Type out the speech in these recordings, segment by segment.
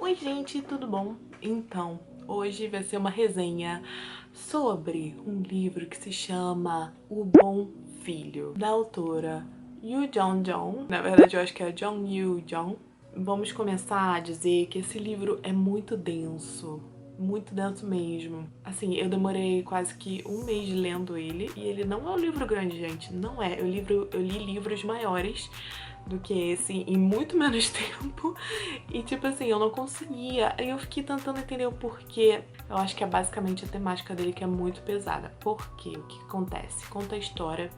Oi gente, tudo bom? Então, hoje vai ser uma resenha sobre um livro que se chama O Bom Filho, da autora Yoo Jong-jong. Na verdade eu acho que é Jong Yoo Jong. Vamos começar a dizer que esse livro é muito denso mesmo. Assim, eu demorei quase que um mês lendo ele, e ele não é um livro grande, gente, não é. Eu li livros maiores do que esse em muito menos tempo, e tipo assim, eu não conseguia. Aí eu fiquei tentando entender o porquê. Eu acho que é basicamente a temática dele que é muito pesada. Por quê? O que acontece? Conta a história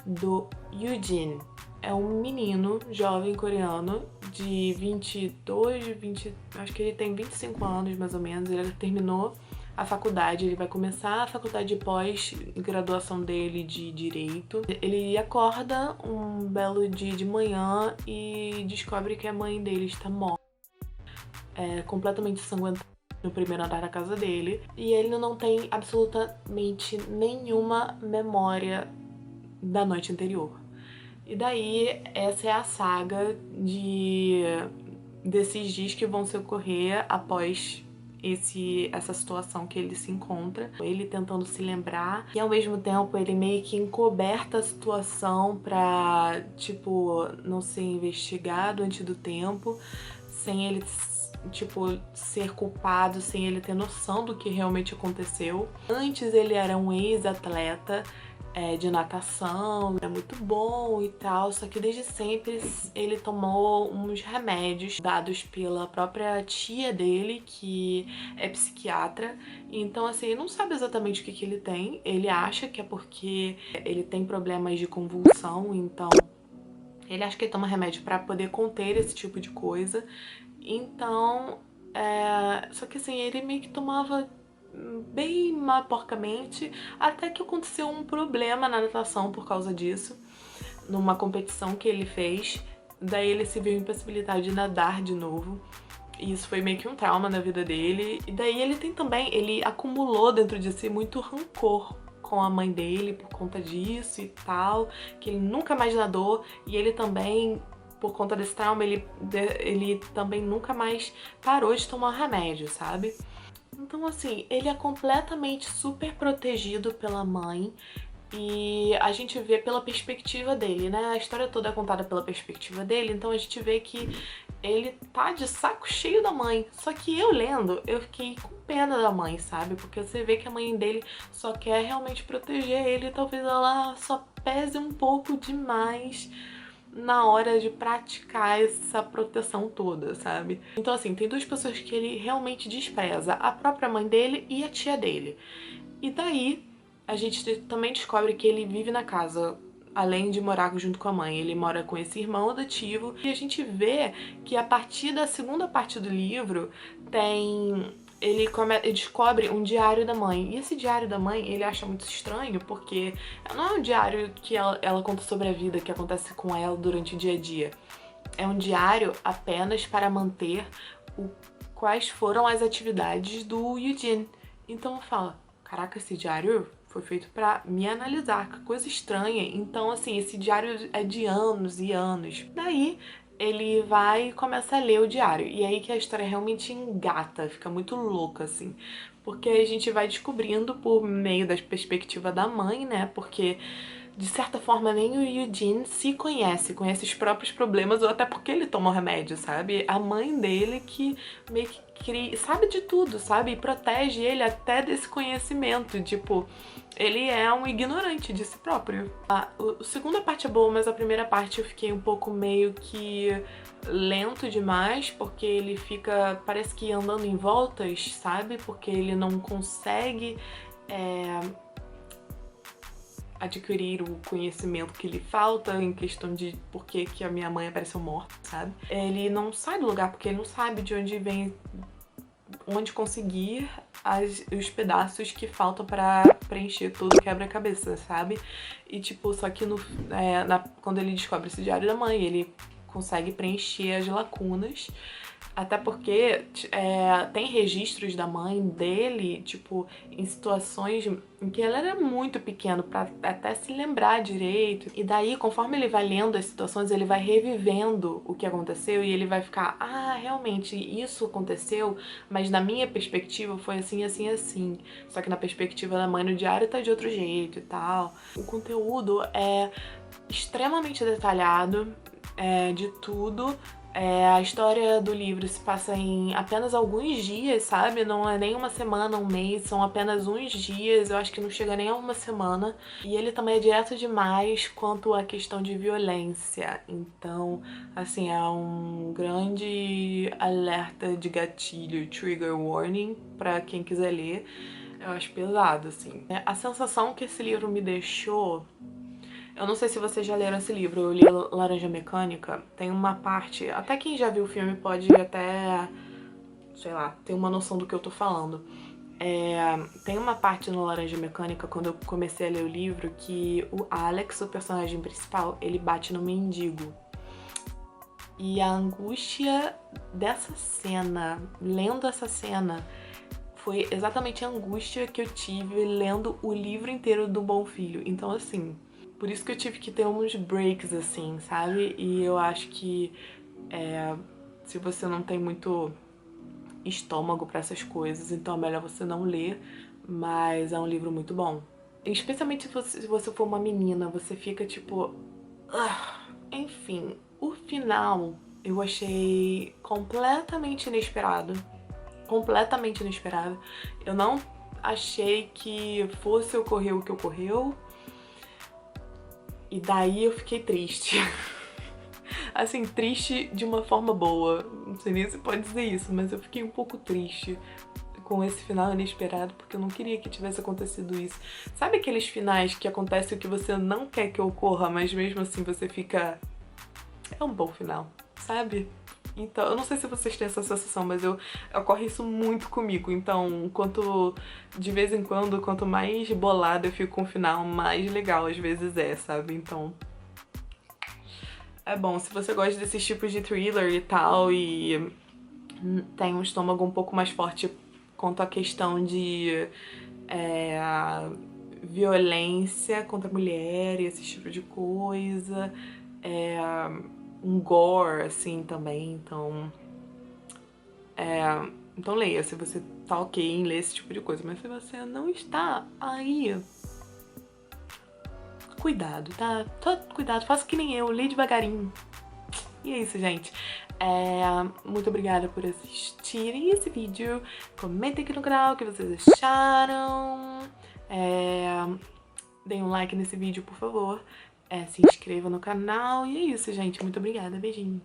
do Eugene. É um menino jovem coreano de 22, 20, acho que ele tem 25 anos mais ou menos. Ele terminou a faculdade, ele vai começar a faculdade de pós-graduação dele de Direito. Ele acorda um belo dia de manhã e descobre que a mãe dele está morta, completamente ensanguentada no primeiro andar da casa dele. E ele não tem absolutamente nenhuma memória da noite anterior. E daí, essa é a saga desses dias que vão se ocorrer após essa situação que ele se encontra. Ele tentando se lembrar e ao mesmo tempo ele meio que encoberta a situação pra, tipo, não ser investigado antes do tempo, sem ele, tipo, ser culpado, sem ele ter noção do que realmente aconteceu. Antes ele era um ex-atleta de natação, é muito bom e tal, só que desde sempre ele tomou uns remédios dados pela própria tia dele, que é psiquiatra. Então assim, ele não sabe exatamente o que ele tem. Ele acha que é porque ele tem problemas de convulsão, então ele acha que ele toma remédio pra poder conter esse tipo de coisa. Então, só que assim, ele meio que tomava bem porcamente, até que aconteceu um problema na natação por causa disso, numa competição que ele fez. Daí ele se viu impossibilitado de nadar de novo, e isso foi meio que um trauma na vida dele. E daí ele acumulou dentro de si muito rancor com a mãe dele por conta disso e tal, que ele nunca mais nadou. E ele também, por conta desse trauma, ele também nunca mais parou de tomar remédio, sabe? Então assim, ele é completamente super protegido pela mãe, e a gente vê pela perspectiva dele, né? A história toda é contada pela perspectiva dele, então a gente vê que ele tá de saco cheio da mãe. Só que eu lendo, eu fiquei com pena da mãe, sabe? Porque você vê que a mãe dele só quer realmente proteger ele, e talvez ela só pese um pouco demais na hora de praticar essa proteção toda, sabe? Então assim, tem duas pessoas que ele realmente despreza, a própria mãe dele e a tia dele. E daí a gente também descobre que ele vive na casa, além de morar junto com a mãe, ele mora com esse irmão adotivo. E a gente vê que a partir da segunda parte do livro ele descobre um diário da mãe. E esse diário da mãe ele acha muito estranho, porque não é um diário que ela conta sobre a vida que acontece com ela durante o dia a dia. É um diário apenas para manter quais foram as atividades do Eugene. Então fala, caraca, esse diário foi feito pra me analisar, que coisa estranha. Então assim, esse diário é de anos e anos. Daí ele vai e começa a ler o diário. E aí que a história realmente engata, fica muito louca, assim. Porque a gente vai descobrindo por meio da perspectiva da mãe, né? Porque, de certa forma, nem o Eugene se conhece os próprios problemas, ou até porque ele toma o remédio, sabe? A mãe dele que meio que sabe de tudo, sabe? E protege ele até desse conhecimento, tipo, ele é um ignorante de si próprio. A segunda parte é boa, mas a primeira parte eu fiquei um pouco meio que lento demais, porque ele fica, parece que andando em voltas, sabe? Porque ele não consegue adquirir o conhecimento que lhe falta em questão de por que a minha mãe apareceu morta, sabe? Ele não sai do lugar porque ele não sabe de onde vem, onde conseguir os pedaços que faltam pra preencher todo o quebra-cabeça, sabe? E tipo, só que quando ele descobre esse diário da mãe, ele consegue preencher as lacunas Até porque tem registros da mãe dele, tipo, em situações em que ela era muito pequena pra até se lembrar direito. E daí, conforme ele vai lendo as situações, ele vai revivendo o que aconteceu e ele vai ficar, ah, realmente, isso aconteceu, mas na minha perspectiva foi assim, assim, assim. Só que na perspectiva da mãe no diário tá de outro jeito e tal. O conteúdo é extremamente detalhado, de tudo. A história do livro se passa em apenas alguns dias, sabe? Não é nem uma semana, um mês, são apenas uns dias, eu acho que não chega nem a uma semana. E ele também é direto demais quanto à questão de violência. Então, assim, é um grande alerta de gatilho, trigger warning, pra quem quiser ler. Eu acho pesado, assim. A sensação que esse livro me deixou... Eu não sei se vocês já leram esse livro, eu li Laranja Mecânica. Tem uma parte, até quem já viu o filme pode até, sei lá, ter uma noção do que eu tô falando. Tem uma parte no Laranja Mecânica, quando eu comecei a ler o livro, que o Alex, o personagem principal, ele bate no mendigo. E a angústia dessa cena, lendo essa cena, foi exatamente a angústia que eu tive lendo o livro inteiro do Bom Filho. Então, assim... Por isso que eu tive que ter uns breaks, assim, sabe? E eu acho que se você não tem muito estômago pra essas coisas, então é melhor você não ler, mas é um livro muito bom. Especialmente se você for uma menina, você fica tipo... Enfim, o final eu achei completamente inesperado. Completamente inesperado. Eu não achei que fosse ocorrer o que ocorreu. E daí eu fiquei triste. Assim, triste de uma forma boa. Não sei nem se pode dizer isso, mas eu fiquei um pouco triste com esse final inesperado, porque eu não queria que tivesse acontecido isso. Sabe aqueles finais que acontece o que você não quer que ocorra, mas mesmo assim você fica... É um bom final, sabe? Então, eu não sei se vocês têm essa sensação, mas ocorre isso muito comigo. Então, de vez em quando, quanto mais bolada eu fico com o final, mais legal às vezes sabe? Então, é bom. Se você gosta desses tipos de thriller e tal, e tem um estômago um pouco mais forte quanto à questão de violência contra a mulher e esse tipo de coisa, um gore, assim, também, então leia, se você tá ok em ler esse tipo de coisa, mas se você não está, aí... Cuidado, tá? Cuidado, faça que nem eu, lê devagarinho. E é isso, gente. Muito obrigada por assistirem esse vídeo. Comentem aqui no canal o que vocês acharam. Deem um like nesse vídeo, por favor. Se inscreva no canal. E é isso, gente. Muito obrigada. Beijinho.